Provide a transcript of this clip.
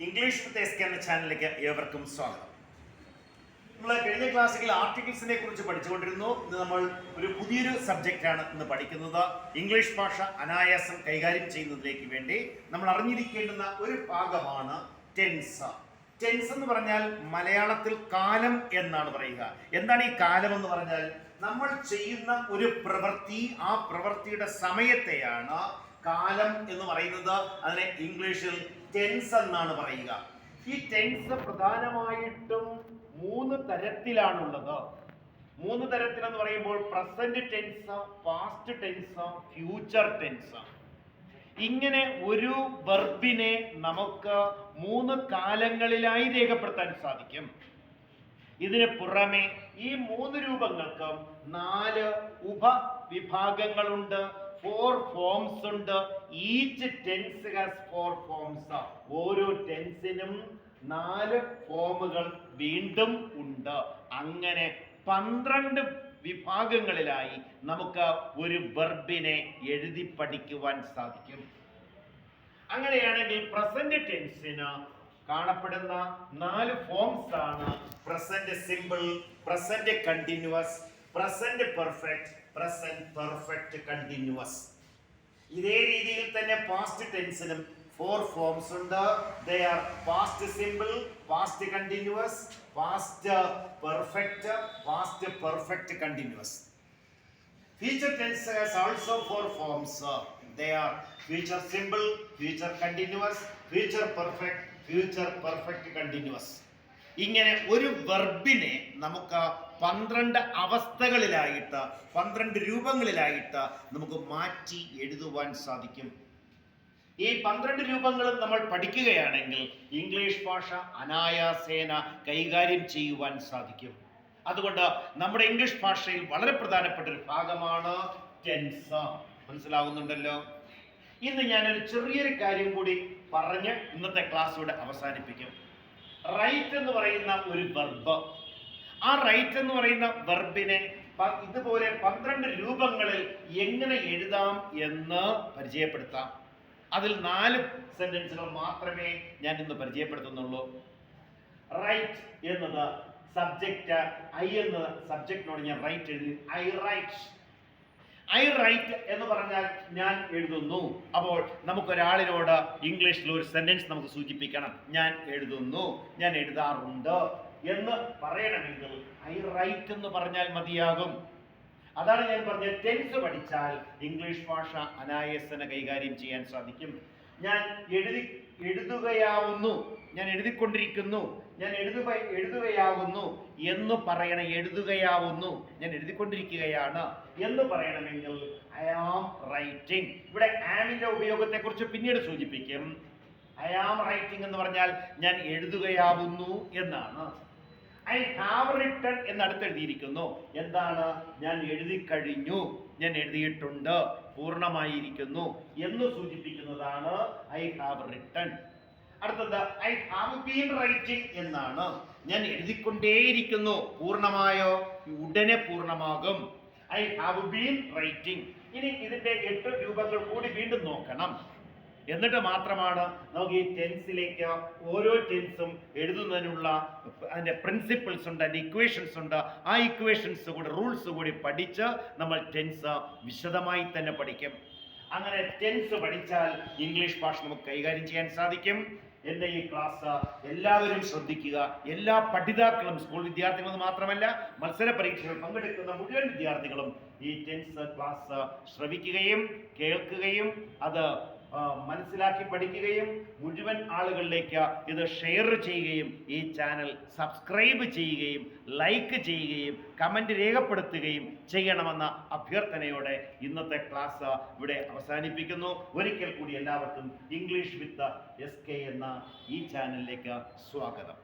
English with S K എന്ന ചാനലിലേക്ക് ഏവർക്കും സ്വാഗതം. നമ്മൾ കഴിഞ്ഞ ക്ലാസ്സിൽ ആർട്ടിക്കിൾസിനെ കുറിച്ച് പഠിച്ചുകൊണ്ടിരുന്നു. ഇന്ന് നമ്മൾ ഒരു പുതിയൊരു സബ്ജക്റ്റാണ് ഇന്ന് പഠിക്കുന്നത്. ഇംഗ്ലീഷ് ഭാഷ അനായാസം കൈകാര്യം ചെയ്യുന്നതിലേക്ക് വേണ്ടി നമ്മൾ അറിഞ്ഞിരിക്കേണ്ടുന്ന ഒരു ഭാഗമാണ് ടെൻസ്. ടെൻസ് എന്ന് പറഞ്ഞാൽ മലയാളത്തിൽ കാലം എന്നാണ് പറയുക. എന്താണ് ഈ കാലം എന്ന് പറഞ്ഞാൽ? നമ്മൾ ചെയ്യുന്ന ഒരു പ്രവൃത്തി, ആ പ്രവൃത്തിയുടെ സമയത്തെയാണ് കാലം എന്ന് പറയുന്നത്. അതിനെ ഇംഗ്ലീഷിൽ ടെൻസ് എന്നാണ് പറയുക. ഈ ടെൻസ് പ്രധാനമായിട്ടും 3 തരത്തിലാണുള്ളത്. 3 തരത്തിലെന്ന് പറയുമ്പോൾ present tense, past tense, future tense. ഇങ്ങനെ ഒരു വെർബിനെ നമുക്ക് 3 കാലങ്ങളിലായി രേഖപ്പെടുത്താൻ സാധിക്കും. ഇതിന് പുറമെ ഈ 3 രൂപങ്ങൾക്കും 4 ഉപവിഭാഗങ്ങളുണ്ട്, 4 ഫോംസ് ഉണ്ട്. Each tense has 4 forms. ഓരോ ടെൻസിനും 4 ഫോമുകൾ വീണ്ടും ഉണ്ട്. അങ്ങനെ 12 വിഭാഗങ്ങളിലായി നമുക്ക് ഒരു വെർബിനെ എഴുതി പഠിക്കുവാൻ സാധിക്കും. അങ്ങനെയാണെങ്കിൽ പ്രസന്റ് ടെൻസിന് കാണപ്പെടുന്ന 4 ഫോംസ് ആണ് present simple, present continuous, present perfect, present perfect continuous. ഇതേ രീതിയിൽ തന്നെ പാസ്റ്റ് ടെൻസിനും 4 ഫോംസ് ഉണ്ട്. They are past simple, past continuous, past perfect, past perfect continuous. Future tense has also 4 forms. They are future simple, future continuous, future perfect, future perfect continuous. ഇങ്ങനെ ഒരു വെർബിനെ നമുക്ക് 12 അവസ്ഥകളിലായിട്ട്, 12 രൂപങ്ങളിലായിട്ട് നമുക്ക് മാറ്റി എഴുതുവാൻ സാധിക്കും. ഈ 12 രൂപങ്ങളും നമ്മൾ പഠിക്കുകയാണെങ്കിൽ ഇംഗ്ലീഷ് ഭാഷ അനായാസേന കൈകാര്യം ചെയ്യുവാൻ സാധിക്കും. അതുകൊണ്ട് നമ്മുടെ ഇംഗ്ലീഷ് ഭാഷയിൽ വളരെ പ്രധാനപ്പെട്ട ഒരു ഭാഗമാണ് ടെൻസ്. മനസ്സിലാവുന്നുണ്ടല്ലോ? ഇന്ന് ഞാനൊരു ചെറിയൊരു കാര്യം കൂടി പറഞ്ഞ് ഇന്നത്തെ ക്ലാസ് ഇവിടെ അവസാനിപ്പിക്കും. റൈറ്റ് എന്ന് പറയുന്ന ഒരു വെർബ്, ആ റൈറ്റ് എന്ന് പറയുന്ന വെർബിനെ ഇതുപോലെ 12 രൂപങ്ങളിൽ എങ്ങനെ എഴുതാം എന്ന് പരിചയപ്പെടുത്താം. അതിൽ 4 സെന്റൻസുകൾ മാത്രമേ ഞാൻ ഇന്ന് പരിചയപ്പെടുത്തുന്നുള്ളൂ. റൈറ്റ് എന്നത് സബ്ജക്റ്റ്, ഐ എന്നത് സബ്ജക്റ്റിനോട് ഞാൻ റൈറ്റ് എഴുതി, ഐ റൈറ്റ്. ഐ റൈറ്റ് എന്ന് പറഞ്ഞാൽ ഞാൻ എഴുതുന്നു. അപ്പോൾ നമുക്കൊരാളിനോട് ഇംഗ്ലീഷിൽ ഒരു സെന്റൻസ് നമുക്ക് സൂചിപ്പിക്കണം. ഞാൻ എഴുതുന്നു, ഞാൻ എഴുതാറുണ്ട് എന്ന് പറയണമെങ്കിൽ ഐ റൈറ്റ് എന്ന് പറഞ്ഞാൽ മതിയാകും. അതാണ് ഞാൻ പറഞ്ഞത്, ടെൻസ് പഠിച്ചാൽ ഇംഗ്ലീഷ് ഭാഷ അനായാസന കൈകാര്യം ചെയ്യാൻ സാധിക്കും. ഞാൻ എഴുതുകയാവുന്നു, ഞാൻ എഴുതിക്കൊണ്ടിരിക്കുന്നു, ഞാൻ എഴുതുകയാവുന്നു എന്ന് പറയണം. എഴുതുകയാവുന്നു, ഞാൻ എഴുതിക്കൊണ്ടിരിക്കുകയാണ് എന്ന് പറയണമെങ്കിൽ ഐ ആം റൈറ്റിംഗ്. ഇവിടെ ആമിന്റെ ഉപയോഗത്തെ കുറിച്ച് പിന്നീട് സൂചിപ്പിക്കും. ഐ ആം റൈറ്റിംഗ് എന്ന് പറഞ്ഞാൽ ഞാൻ എഴുതുകയാവുന്നു എന്നാണ്. ഐ ഹാവ് റിട്ടൺ എന്ന് അടുത്തെഴുതിയിരിക്കുന്നു. എന്താണ്? ഞാൻ എഴുതി കഴിഞ്ഞു, ഞാൻ എഴുതിയിട്ടുണ്ട്, പൂർണ്ണമായിരിക്കുന്നു എന്ന് സൂചിപ്പിക്കുന്നതാണ് ഐ ഹാവ് റിട്ടൺ. അടുത്തത് ഐ ഹാവ് ബീൻ റൈറ്റിംഗ് എന്നാണ്. ഞാൻ എഴുതിക്കൊണ്ടേയിരിക്കുന്നു. പൂർണ്ണമായോ? ഉടനെ പൂർണ്ണമാകും. I have been writing. ഇനി ഇതിന്റെ 8 രൂപങ്ങൾ കൂടി വീണ്ടും നോക്കണം. എന്നിട്ട് മാത്രമാണ് നമുക്ക് ഈ ടെൻസിലേക്ക് ഓരോ ടെൻസും എഴുതുന്നതിനുള്ള അതിൻ്റെ പ്രിൻസിപ്പിൾസ് ഉണ്ട്, അതിൻ്റെ ഇക്വേഷൻസ് ഉണ്ട്. ആ ഇക്വേഷൻസ് കൂടി, റൂൾസ് കൂടി പഠിച്ച് നമ്മൾ ടെൻസ് വിശദമായി തന്നെ പഠിക്കും. അങ്ങനെ ടെൻസ് പഠിച്ചാൽ ഇംഗ്ലീഷ് ഭാഷ നമുക്ക് കൈകാര്യം ചെയ്യാൻ സാധിക്കും. എൻ്റെ ഈ ക്ലാസ് എല്ലാവരും ശ്രദ്ധിക്കുക. എല്ലാ പഠിതാക്കളും, സ്കൂൾ വിദ്യാർത്ഥികളെന്ന് മാത്രമല്ല മത്സര പരീക്ഷകൾ പങ്കെടുക്കുന്ന മുഴുവൻ വിദ്യാർത്ഥികളും ഈ ടെൻസ് ക്ലാസ് ശ്രവിക്കുകയും കേൾക്കുകയും അത് മനസ്സിലാക്കി പഠിക്കുകയും മുഴുവൻ ആളുകളിലേക്ക് ഇത് ഷെയർ ചെയ്യുകയും ഈ ചാനൽ സബ്സ്ക്രൈബ് ചെയ്യുകയും ലൈക്ക് ചെയ്യുകയും കമൻറ്റ് രേഖപ്പെടുത്തുകയും ചെയ്യണമെന്ന അഭ്യർത്ഥനയോടെ ഇന്നത്തെ ക്ലാസ് ഇവിടെ അവസാനിപ്പിക്കുന്നു. ഒരിക്കൽ കൂടി എല്ലാവർക്കും ഇംഗ്ലീഷ് വിത്ത് SK എന്ന ഈ ചാനലിലേക്ക് സ്വാഗതം.